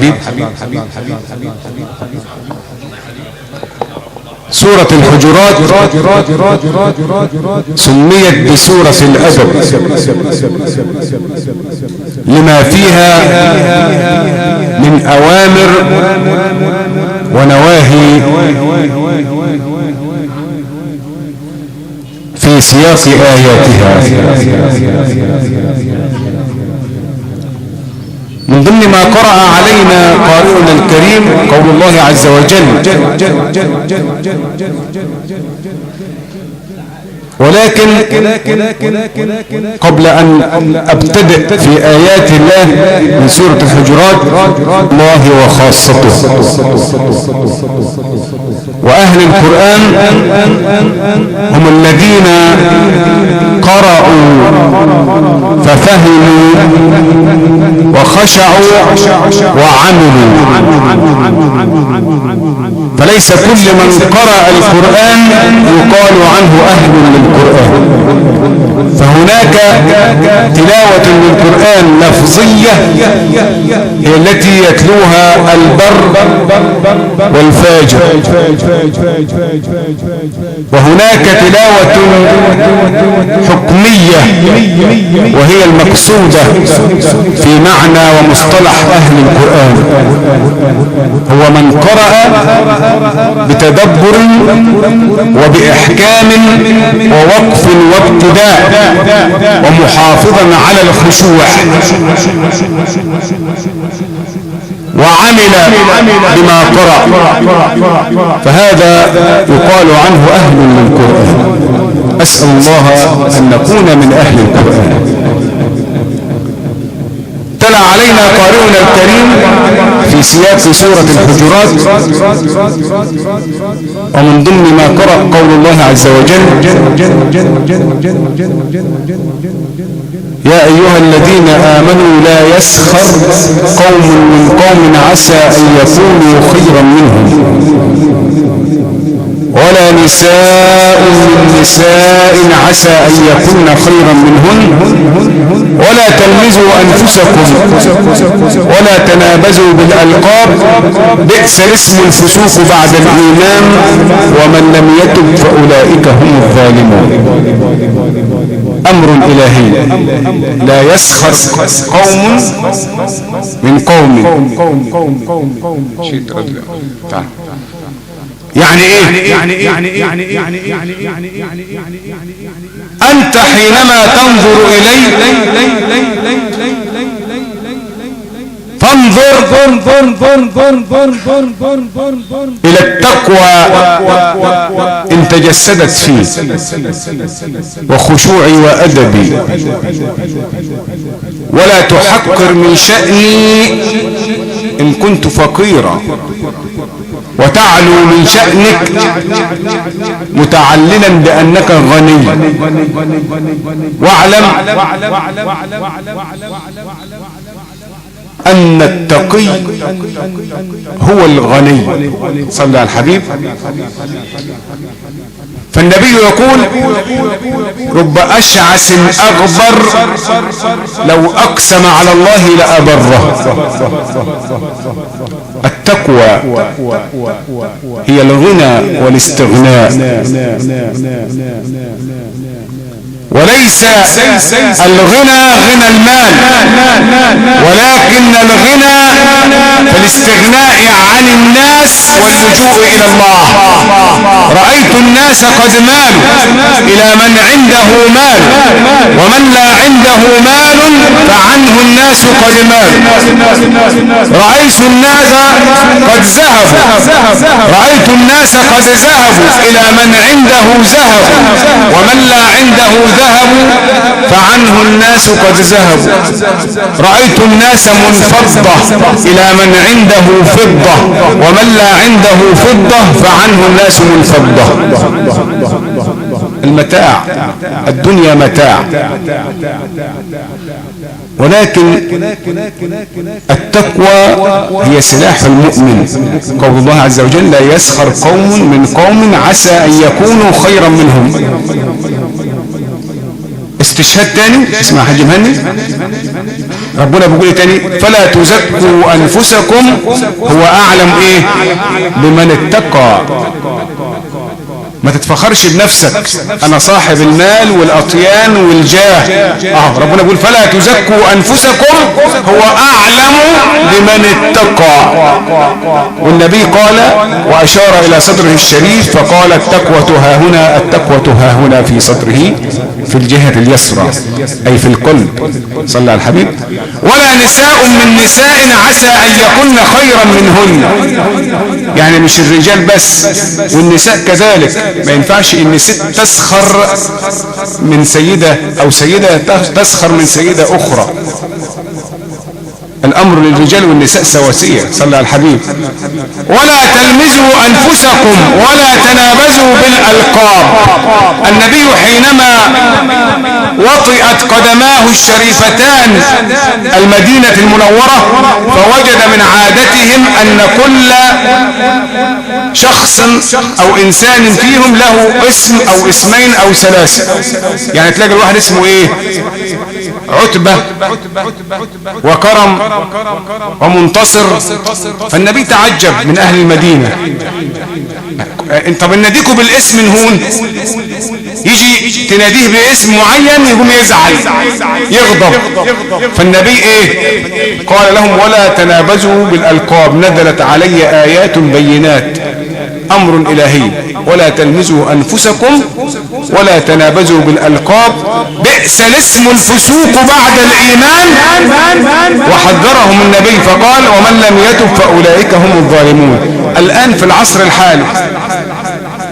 الحبيب. سورة الحجرات سميت بسورة الأدب لما فيها من أوامر ونواهي في سياق آياتها. من ضمن ما قرأ علينا قارئنا الكريم قول الله عز وجل: ولكن قبل أن أبتدئ في آيات الله من سورة الحجرات، الله وخاصته وأهل القرآن هم الذين قرأوا ففهموا وخشعوا وعملوا، فليس كل من قرأ القرآن يقال عنه أهل للقرآن. فهناك تلاوة للقرآن لفظية هي التي يتلوها البر والفاجر، وهناك تلاوة حكمية وهي المقصودة في معنى ومصطلح أهل القرآن، هو من قرأ بتدبر وبإحكام ووقف وابتداء ومحافظا على الخشوع، وعمل بما قرأ، فهذا يقال عنه أهل للقرآن. أسأل الله أن نكون من أهل القرآن. تلا علينا قارئنا الكريم في سياق سورة الحجرات ومن ضمن ما قرأ قول الله عز وجل: يا أيها الذين آمنوا لا يسخر قوم من قوم عسى أن يكونوا خيرا منهم ولا نساء من نساء عسى أن يكون خيرا منهن ولا تلمزوا أنفسكم ولا تنابزوا بالألقاب بئس الاسم الفسوق بعد الإيمان ومن لم يتب فأولئك هم الظالمون. أمر إلهي: لا يسخر قوم من قوم. يعني ايه؟ انت حينما تنظر الي فانظر الى التقوى ان تجسدت فيه وخشوعي وادبي، ولا تحقر من شأني ان كنت فقيرا، وتعلو من شأنك متعللا بأنك غني. واعلم أن التقي هو الغني. صلى على الحبيب. فالنبي يقول: رب أشعث أغبر لو أقسم على الله لأبره. التقوى هي الغنى والاستغناء، وليس الغنى غنى المال، ولكن الغنى في الاستغناء عن الناس واللجوء إلى الله. رأيت الناس قد مالوا إلى من عنده مال، ومن لا عنده مال فعنه الناس قد مالوا. رأيت الناس قد ذهبوا، رأيت الناس قد ذهبوا إلى من عنده ذهب، ومن لا عنده ذهب فعنه الناس قد ذهبوا. رأيت الناس منفضة إلى من عنده فضة، ومن لا عنده فضة فعنه الناس منفضة. المتاع الدنيا متاع، ولكن التقوى هي سلاح المؤمن. قول الله عز وجل: لا يسخر قوم من قوم عسى أن يكونوا خيرا منهم. استشهاد تاني، اسمع حاج مهني، ربنا بيقول تاني فلا تزكوا أنفسكم هو أعلم إيه بمن اتقى. ما تتفخرش بنفسك انا صاحب المال والاطيان والجاه. ربنا بيقول فلا تزكوا انفسكم هو اعلم بمن اتقى. والنبي قال واشار الى صدره الشريف فقال التقوى ها هنا، التقوى ها هنا في صدره في الجهة اليسرى اي في القلب. صلى على الحبيب. ولا نساء من نساء عسى ان يكن خيرا منهن، يعني مش الرجال بس والنساء كذلك. ما ينفعش ان ست تسخر من سيدة او سيدة تسخر من سيدة اخرى. الامر للرجال والنساء سواسية. صلى على الحبيب. ولا تلمزوا انفسكم ولا تنابزوا بالالقاب. النبي حينما وطئت قدماه الشريفتان المدينة المنورة فوجد من عادتهم ان كل شخص او انسان فيهم له اسم او اسمين او ثلاثة. يعني تلاقي الواحد اسمه ايه؟ عتبة وكرم ومنتصر. فالنبي تعجب من اهل المدينة، طب نناديكوا بالاسم من هون، يجي تناديه باسم معين يقوم يزعل يغضب. فالنبي ايه قال لهم ولا تنابزوا بالالقاب، نزلت علي ايات بينات امر الهي ولا تلمزوا انفسكم ولا تنابزوا بالالقاب بئس الاسم الفسوق بعد الايمان. وحذرهم النبي فقال ومن لم يتب فاولئك هم الظالمون. الان في العصر الحالي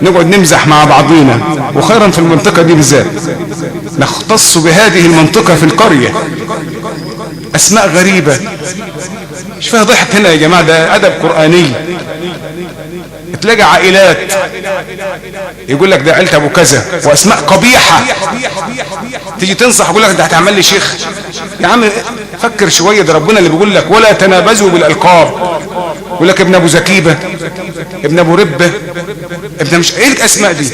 نقعد نمزح مع بعضينا، وخيرا في المنطقة دي بالذات، نختص بهذه المنطقة في القرية اسماء غريبة مش فيها ضحك هنا يا جماعة، ده ادب قرآني. تلاقي عائلات يقول لك ده عيلة ابو كذا واسماء قبيحة، تيجي تنصح يقول لك انت هتعمل لي شيخ. يا عم فكر شوية، ده ربنا اللي بيقول لك ولا تنابزوا بالالقاب. يقول لك ابن ابو زكيبة، ابن ابو ربة، ابن مش ايه الاسماء دي؟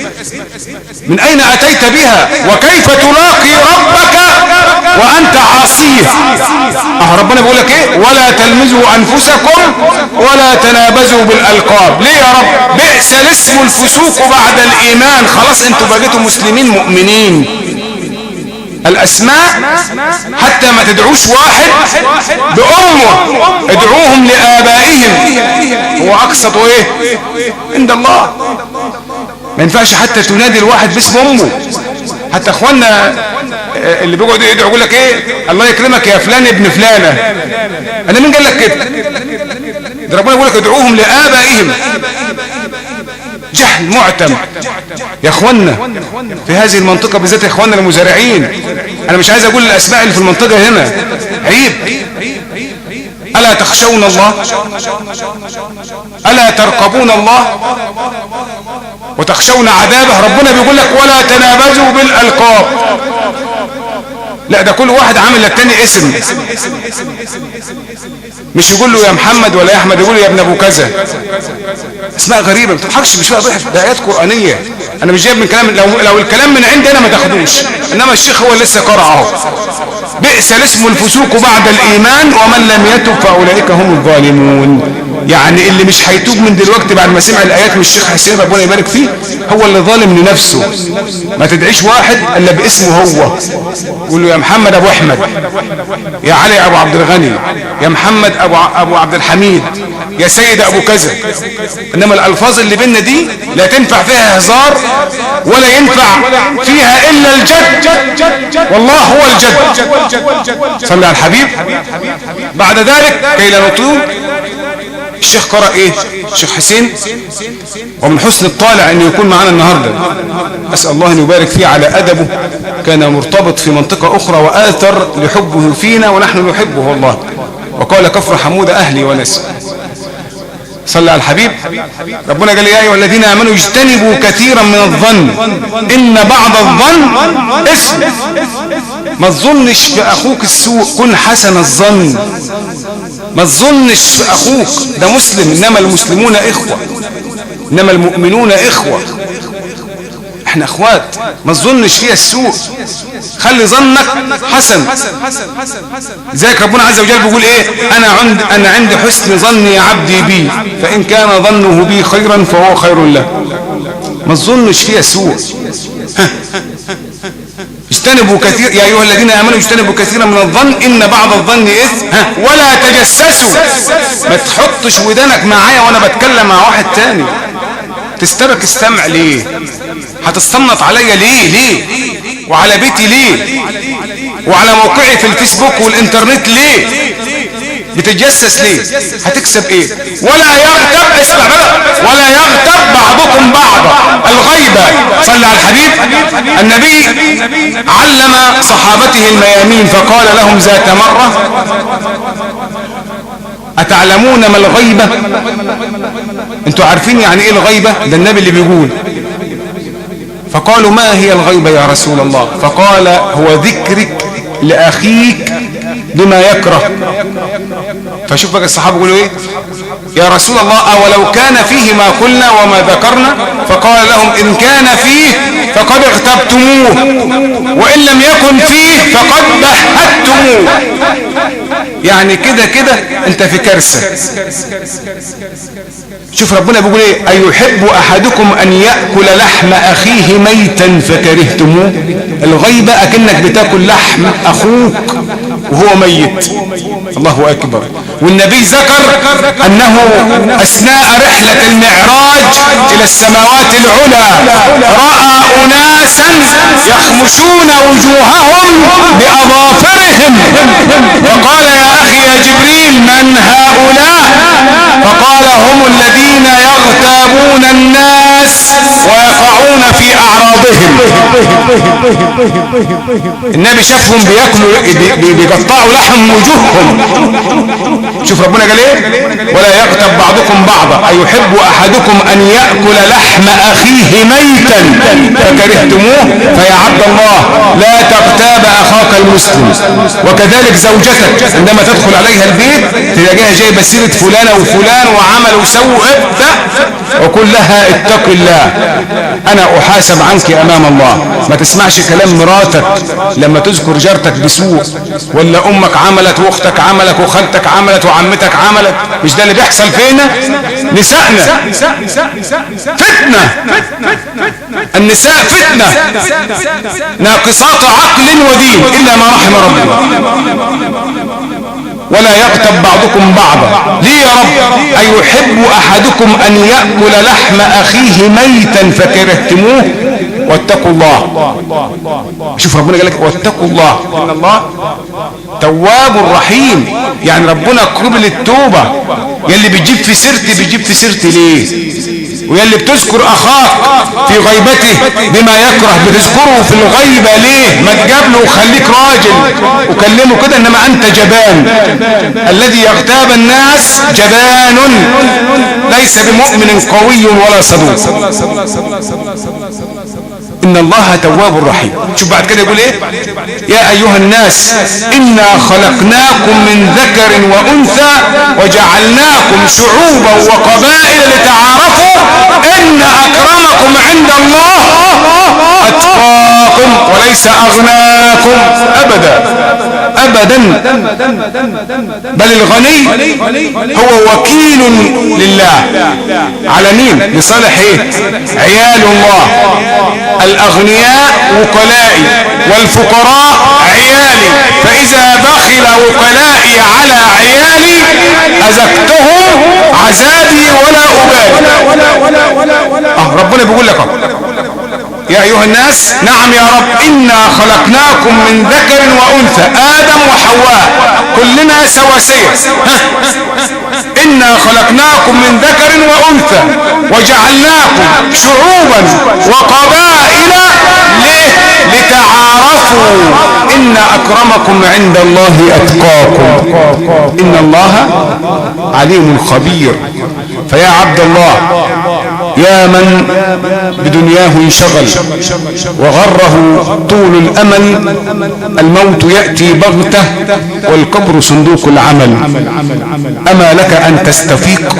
من اين اتيت بها؟ وكيف تلاقي ربك وانت عاصيه؟ ربنا بيقول لك ايه ولا تلمزوا انفسكم ولا تنابزوا بالالقاب. ليه يا رب؟ بئس الاسم الفسوق بعد الايمان. خلاص انتوا بقيتوا مسلمين مؤمنين. الاسماء حتى ما تدعوش واحد بامه، ادعوهم لابائهم، هو اقسط ايه عند الله. ما ينفعش حتى تنادي الواحد باسم امه. حتى اخواننا اللي بيقعدوا يدعوا يقول لك ايه الله يكرمك يا فلان ابن فلانه. انا مين قال لك كده؟ ده ربنا يقول لك ادعوهم لابائهم. جهل معتم يا اخوانا في هذه المنطقة بالذات. يا اخوانا المزارعين، انا مش عايز اقول الاسماء اللي في المنطقة هنا، عيب. ألا تخشون الله؟ ألا ترقبون الله وتخشون عذابه؟ ربنا بيقول لك ولا تنابزوا بالألقاب. لا ده كل واحد عامل للتاني اسم، مش يقول له يا محمد ولا يا احمد، يقول له يا ابن ابو كذا. اسماء غريبه ما تضحكش، مش فيها ضحك، ده ايات قرانيه. انا مش جايب من كلام، لو الكلام من عندي انا ما تاخدوش، انما الشيخ هو اللي لسه قرأ اهو. بئس الاسم الفسوق بعد الايمان ومن لم يتب فاولئك هم الظالمون. يعني اللي مش هيتوب من دلوقتي بعد ما سمع الايات من الشيخ حسين ربنا يبارك فيه هو اللي ظالم لنفسه. ما تدعيش واحد الا باسمه هو، قول له يا محمد ابو احمد، يا علي ابو عبد الغني، يا محمد ابو عبد الحميد، يا سيد ابو كذا. انما الالفاظ اللي بيننا دي لا تنفع فيها هزار ولا ينفع فيها الا الجد، والله هو الجد. صلى على الحبيب. بعد ذلك كي لا نطول، الشيخ قرأ ايه؟ الشيخ حسين، ومن حسن الطالع ان يكون معنا النهاردة. اسأل الله ان يبارك فيه على ادبه، كان مرتبط في منطقة اخرى واثر لحبه فينا ونحن نحبه والله. وقال كفر حمود اهلي ونسي. صلى على الحبيب. ربنا قال يا ايها الذين امنوا اجتنبوا كثيرا من الظن ان بعض الظن اسم. ما تظنش في اخوك السوء، كن حسن الظن. ما تظنش في اخوك ده مسلم، انما المسلمون اخوة، انما المؤمنون اخوة. احنا اخوات، ما تظنش فيها السوء، خلي ظنك حسن. ذلك ربنا عز وجل بيقول ايه؟ انا عند حسن ظني عبدي بي، فان كان ظنه بي خيرا فهو خير له. ما تظنش فيها سوء. اجتنبوا كثير يا ايها الذين امنوا اجتنبوا كثيرا من الظن ان بعض الظن اثم ولا تجسسوا. ما تحطش ودانك معايا وانا بتكلم مع واحد تاني. تسترك السمع ليه؟ هتستنط عليا ليه؟ وعلى بيتي ليه؟ وعلى موقعي في الفيسبوك والانترنت ليه؟ بتتجسس ليه؟ هتكسب ايه؟ ولا يغتب، اسمع بقى، ولا يغتب بعضكم بعضا. الغيبة، صلى على الحبيب. النبي علم صحابته الميامين فقال لهم ذات مرة: أتعلمون ما الغيبة؟ انتوا عارفين يعني ايه الغيبة؟ ده النبي اللي بيقول. فقالوا: ما هي الغيبة يا رسول الله؟ فقال: هو ذكرك لأخيك بما يكره. فشوف بقى الصحابة يقولوا ايه؟ يا رسول الله أولو كان فيه ما قلنا وما ذكرنا؟ فقال لهم: إن كان فيه فقد اغتبتموه، وإن لم يكن فيه فقد بهتموه. يعني كده انت في كارثة. شوف ربنا بيقول ايه: أيحب أحدكم أن يأكل لحم أخيه ميتا فكرهتموه. الغيبة أكنك بتاكل لحم أخوك وهو ميت. الله أكبر. والنبي ذكر أنه أثناء رحلة المعراج إلى السماوات العلى رأى أناسا يخمشون وجوههم بأظافرهم، فقال: يا أخي يا جبريل من هؤلاء؟ فقال: هم الذين يغتابون الناس ويقعون في أعراضهم. النبي شافهم بيقطعوا لحم وجوههم. شوف ربنا قال ايه: ولا يغتب بعضكم بعضا. أيحب أحدكم أن يأكل لحم أخيه ميتا فكرهتموه. فيا عبد الله لا تغتاب أخاك المسلم. وكذلك زوجتك عندما تدخل عليها البيت تلاقيها جايبه سيره فلانه وفلان وعمل وسوء، ابدا وقل لها: اتق الله، انا احاسب عنك امام الله. ما تسمعش كلام مراتك لما تذكر جارتك بسوء، ولا امك عملت واختك عملت وخالتك عملت وعمتك عملت. مش ده اللي بيحصل فينا؟ نسائنا فتنه، النساء فتنه ناقصات عقل ودين الا ما رحم ربنا. ولا يغتب بعضكم بعضا. ليه يا رب؟ أيحب أحدكم أن يأكل لحم أخيه ميتا فكرهتموه واتقوا الله. شوف ربنا قال لك واتقوا الله إن الله تواب رحيم. يعني ربنا قبل التوبة. يلي بتجيب في سيرتي بيجيب في سيرتي ليه؟ ويلي بتذكر أخاك في غيبته بما يكره بتذكره في الغيبة ليه؟ ما تقابله وخليك راجل وكلمه كده، إنما أنت جبان. الذي يغتاب الناس جبان ليس بمؤمن قوي ولا صدوق. إن الله تواب رحيم. شوف بعد كده يقول إيه: يا أيها الناس إنا خلقناكم من ذكر وأنثى وجعلناكم شعوبا وقبائل لتعارفوا إن أكرمكم عند الله أتقاكم وليس أغناكم أبدا أبدا. بل الغني هو وكيل لله على مين؟ لصالح إيه؟ عيال الله. الأغنياء وكلائي والفقراء عيالي، فإذا بخل وكلائي على عيالي أزكتهم عذابي ولا أبالي. ربنا بيقول لك يا أيها الناس نعم يا رب إنا خلقناكم من ذكر وأنثى، آدم وحواء كلنا سواسية. إنا خلقناكم من ذكر وأنثى وجعلناكم شعوبا وقبائل لتعارفوا إن أكرمكم عند الله أتقاكم إن الله عليم خبير. فيا عبد الله يا من بدنياه انشغل وغره طول الأمل، الموت يأتي بغتة والقبر صندوق العمل. أما لك أن تستفيق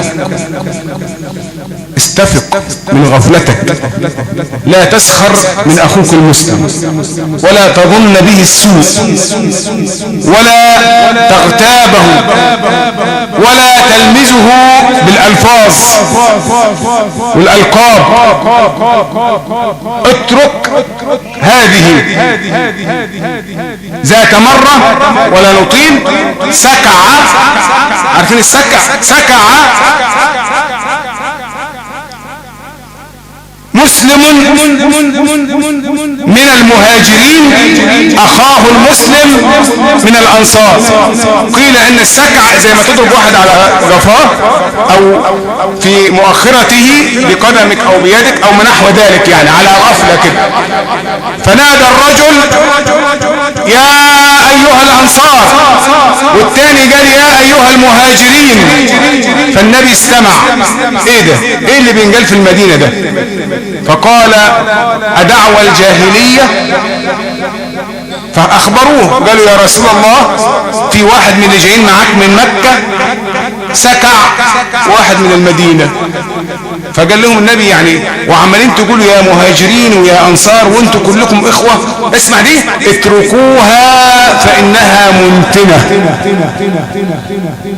استفق من غفلتك، لا تسخر من أخوك المسلم، ولا تظن به السوء، ولا تغتابه، ولا تلمزه بالألفاظ والألقاب. اترك هذه. ذات مرة ولا نطيل سكع، عارفين السكع؟ سكع مسلم من المهاجرين أخاه المسلم من الأنصار. قيل إن السكع زي ما تضرب واحد على غفاه أو في مؤخرته بقدمك أو بيدك أو نحو ذلك، يعني على غفلة كده. فنادى الرجل يا أيها الأنصار، والتاني قال يا أيها المهاجرين. فالنبي استمع. ايه ده؟ ايه اللي بينقال في المدينة ده؟ فقال أدعوى الجاهلية؟ فأخبروه قالوا يا رسول الله في واحد من اللي جايين معاك من مكة سكع واحد من المدينة. فقال لهم النبي يعني وعمالين تقولوا يا مهاجرين ويا أنصار وانتوا كلكم إخوة، اسمع دي، اتركوها فإنها منتنة.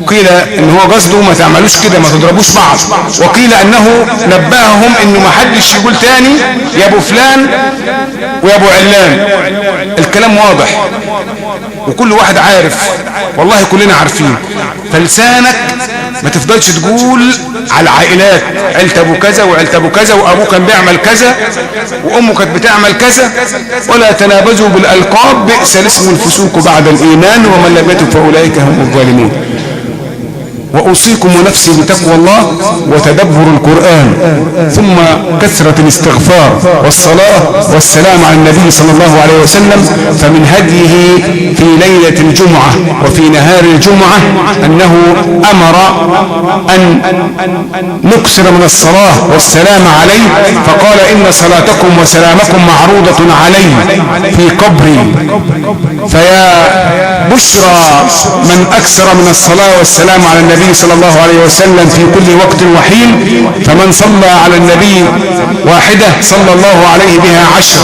قيل ان هو قصده ما تعملوش كده، ما تضربوش بعض. وقيل انه نبههم انه ما حدش يقول تاني يا ابو فلان ويا ابو علان. الكلام واضح وكل واحد عارف، والله كلنا عارفين. فلسانك ما تفضلش تقول على العائلات عيلة ابو كذا وعيلة ابو كذا وابوه كان بيعمل كذا وامه كانت بتعمل كذا. ولا تنابزوا بالالقاب، بئس الاسم الفسوق بعد الايمان ومن لم يتب فاولئك هم الظالمون. وأوصيكم ونفسي بتقوى الله وتدبر القرآن، ثم كثرة الاستغفار والصلاة والسلام على النبي صلى الله عليه وسلم. فمن هديه في ليلة الجمعة وفي نهار الجمعة أنه أمر أن نكثر من الصلاة والسلام عليه، فقال إن صلاتكم وسلامكم معروضة علي في قبري. فيا بشرى من أكثر من الصلاة والسلام على النبي صلى الله عليه وسلم في كل وقت وحين. فمن صلى على النبي واحدة صلى الله عليه بها 10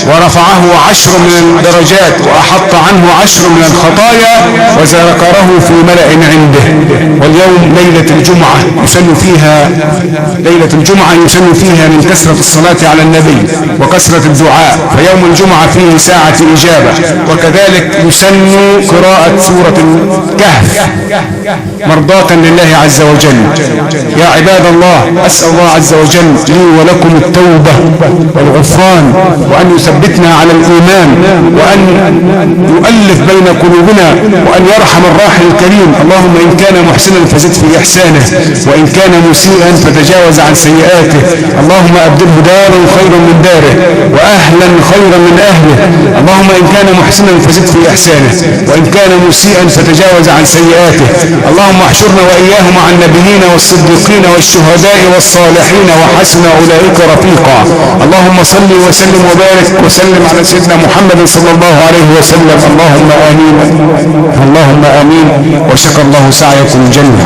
ورفعه 10 من الدرجات وأحط عنه 10 من الخطايا وذكره في ملأ عنده. واليوم ليلة الجمعة يسن فيها من كثرة الصلاة على النبي وكثرة الدعاء. فيوم الجمعة فيه ساعة إجابة. وكذلك يسن قراءة سورة الكهف مرضاة لله عز وجل. يا عباد الله، أسأل الله عز وجل لي ولكم التوبة والغفران، وأن يثبتنا على الإيمان، وأن يؤلف بين قلوبنا، وأن يرحم الراحل الكريم. اللهم إن كان محسنا فزد في إحسانه، وإن كان مسيئا فتجاوز عن سيئاته. اللهم أبدله دارا خيرا من داره وأهلا خيرا من أهله. اللهم إن كان محسنا فزد في إحسانه، وإن كان مسيئا فتجاوز عن سيئاته. اللهم احشرنا وإياه مع النبيين والصديقين والشهداء والصالحين وحسن أولئك رفيقا. اللهم صل وسلم وبارك وسلم على سيدنا محمد صلى الله عليه وسلم. اللهم آمين، اللهم آمين. وشكر الله سعيكم الجنة.